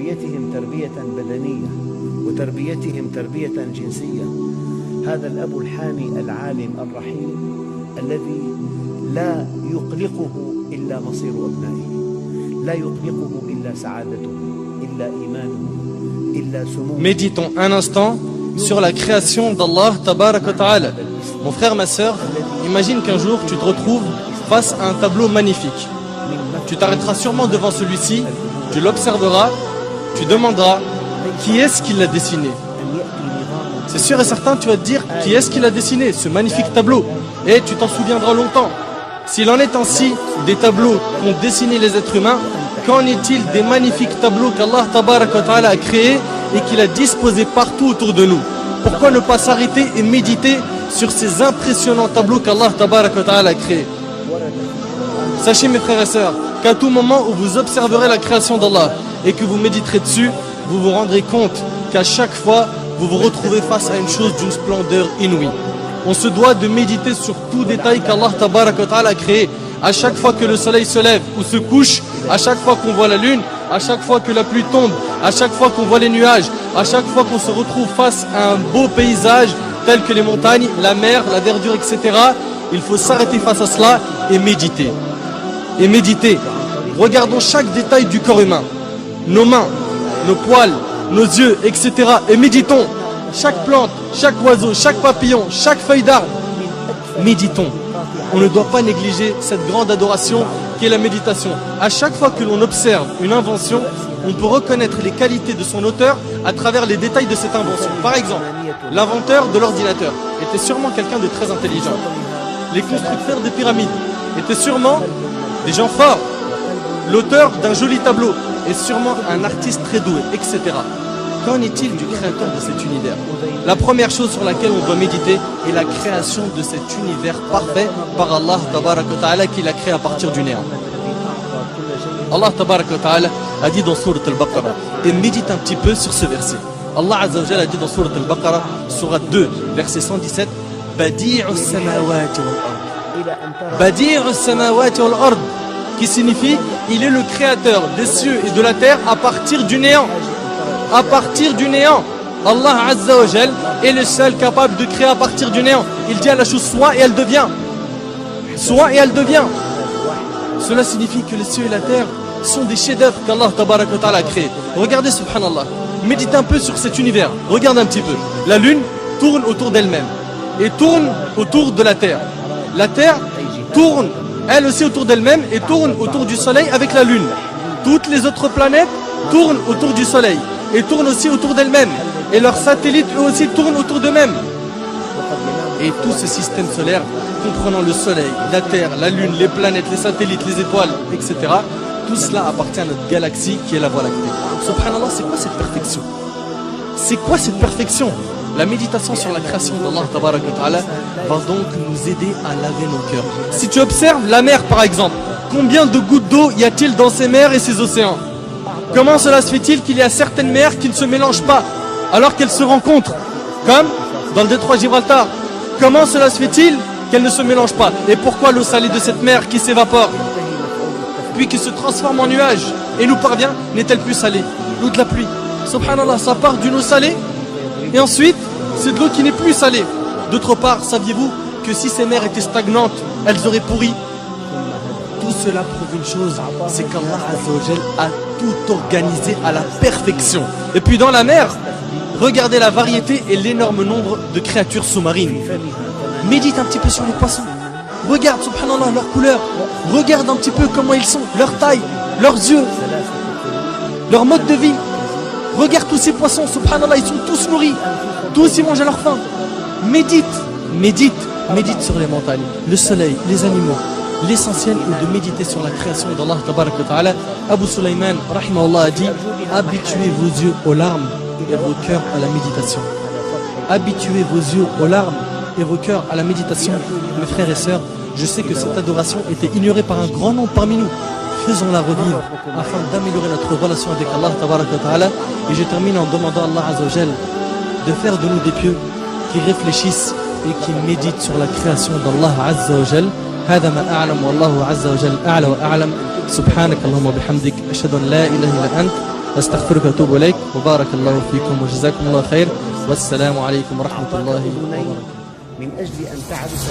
وتربيتهم تربية بدنية وتربيتهم تربية جنسية. هذا الأب الحامي العالم الرحيم الذي لا يقلقه إلا مصير أبنائه، لا يقلقه إلا سعادته، إلا إيمانه، إلا سموه. Méditons un instant sur la création d'Allah Tabarak wa Ta'ala. Mon frère, ma sœur, imagine qu'un jour tu te retrouves face à un tableau magnifique. Tu t'arrêteras sûrement devant celui-ci, tu l'observeras, tu demanderas qui est-ce qui l'a dessiné. C'est sûr et certain, tu vas te dire qui est-ce qui l'a dessiné, ce magnifique tableau. Et tu t'en souviendras longtemps. S'il en est ainsi des tableaux qu'ont dessiné les êtres humains, qu'en est-il des magnifiques tableaux qu'Allah Tabarak wa Ta'ala a créés et qu'il a disposés partout autour de nous? Pourquoi ne pas s'arrêter et méditer sur ces impressionnants tableaux qu'Allah Tabarak wa Ta'ala a créés? Sachez mes frères et sœurs qu'à tout moment où vous observerez la création d'Allah et que vous méditerez dessus, vous vous rendrez compte qu'à chaque fois vous vous retrouvez face à une chose d'une splendeur inouïe. On se doit de méditer sur tout détail qu'Allah Tabarak wa Ta'ala a créé. À chaque fois que le soleil se lève ou se couche, à chaque fois qu'on voit la lune, à chaque fois que la pluie tombe, à chaque fois qu'on voit les nuages, à chaque fois qu'on se retrouve face à un beau paysage tel que les montagnes, la mer, la verdure, etc. Il faut s'arrêter face à cela et méditer. Et méditer. Regardons chaque détail du corps humain. Nos mains, nos poils, nos yeux, etc. Et méditons. Chaque plante, chaque oiseau, chaque papillon, chaque feuille d'arbre. Méditons. On ne doit pas négliger cette grande adoration qui est la méditation. À chaque fois que l'on observe une invention, on peut reconnaître les qualités de son auteur à travers les détails de cette invention. Par exemple, l'inventeur de l'ordinateur était sûrement quelqu'un de très intelligent. Les constructeurs des pyramides étaient sûrement des gens forts. L'auteur d'un joli tableau est sûrement un artiste très doué, etc. Qu'en est-il du créateur de cet univers? La première chose sur laquelle on doit méditer est la création de cet univers parfait par Allah Tabarak wa Ta'ala qu'il a créé à partir du néant. Allah Tabarak wa Ta'ala a dit dans Sourate Al-Baqarah, et médite un petit peu sur ce verset. Allah Azza wa Jalla a dit dans Sourate Al-Baqarah, Sourate 2, verset 117, Badi'u samawati wal-ard. Badi'u samawati wal-ard, qui signifie il est le créateur des cieux et de la terre à partir du néant. À partir du néant. Allah Azza wa Jal est le seul capable de créer à partir du néant. Il dit à la chose soit et elle devient. Soit et elle devient. Cela signifie que les cieux et la terre sont des chefs-d'œuvre qu'Allah Tabarak wa Ta'ala a créés. Regardez subhanallah. Médite un peu sur cet univers. Regarde un petit peu. La lune tourne autour d'elle-même et tourne autour de la terre. La terre tourne elle aussi autour d'elle-même et tourne autour du soleil avec la lune. Toutes les autres planètes tournent autour du soleil et tournent aussi autour d'elles-mêmes. Et leurs satellites eux aussi tournent autour d'eux-mêmes. Et tout ce système solaire, comprenant le soleil, la terre, la lune, les planètes, les satellites, les étoiles, etc. Tout cela appartient à notre galaxie qui est la Voie lactée. Subhanallah, c'est quoi cette perfection? C'est quoi cette perfection? La méditation sur la création d'Allah Tabarak wa Ta'ala va donc nous aider à laver nos cœurs. Si tu observes la mer par exemple, combien de gouttes d'eau y a-t-il dans ces mers et ces océans? Comment cela se fait-il qu'il y a certaines mers qui ne se mélangent pas alors qu'elles se rencontrent? Comme dans le détroit Gibraltar. Comment cela se fait-il qu'elles ne se mélangent pas? Et pourquoi l'eau salée de cette mer qui s'évapore puis qui se transforme en nuage et nous parvient n'est-elle plus salée? L'eau de la pluie. Subhanallah, ça part d'une eau salée et ensuite c'est de l'eau qui n'est plus salée. D'autre part, saviez-vous que si ces mers étaient stagnantes, elles auraient pourri? Tout cela prouve une chose, c'est qu'Allah Azza wa Jal a tout organisé à la perfection. Et puis dans la mer, regardez la variété et l'énorme nombre de créatures sous-marines. Médite un petit peu sur les poissons. Regarde, subhanallah, leur couleur. Regarde un petit peu comment ils sont, leur taille, leurs yeux, leur mode de vie. Regarde tous ces poissons, subhanallah, ils sont tous nourris. Tous ils mangent à leur faim. Médite, médite, médite sur les montagnes, le soleil, les animaux. L'essentiel est de méditer sur la création d'Allah Tabarak wa Ta'ala. Abu Sulaiman, rahimahullah, a dit habituez vos yeux aux larmes et vos cœurs à la méditation. Habituez vos yeux aux larmes et vos cœurs à la méditation. Mes frères et sœurs, je sais que cette adoration était ignorée par un grand nombre parmi nous. Faisons-la revivre afin d'améliorer notre relation avec Allah Tabarak wa Ta'ala. Et je termine en demandant à Allah Azza wa Jal de faire de nous des pieux qui réfléchissent et qui méditent sur la création d'Allah Azza wa Jal. هذا ما أعلم والله عز وجل أعلى وأعلم سبحانك اللهم وبحمدك أشهد أن لا إله إلا أنت أستغفرك وأتوب إليك وبارك الله فيكم وجزاكم الله خير والسلام عليكم ورحمة الله وبركاته. من أجل أن تعرف